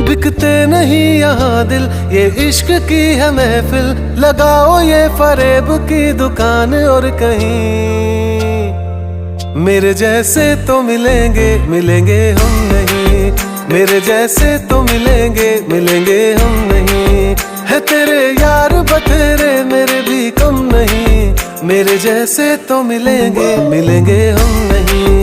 बिकते नहीं यहाँ दिल, ये इश्क की है महफिल। लगाओ ये फरेब की दुकान और कहीं मेरे जैसे तो मिलेंगे, मिलेंगे हम नहीं। मेरे जैसे तो मिलेंगे, मिलेंगे हम नहीं। है तेरे यार बतेरे, मेरे भी कम नहीं। मेरे जैसे तो मिलेंगे, मिलेंगे हम नहीं।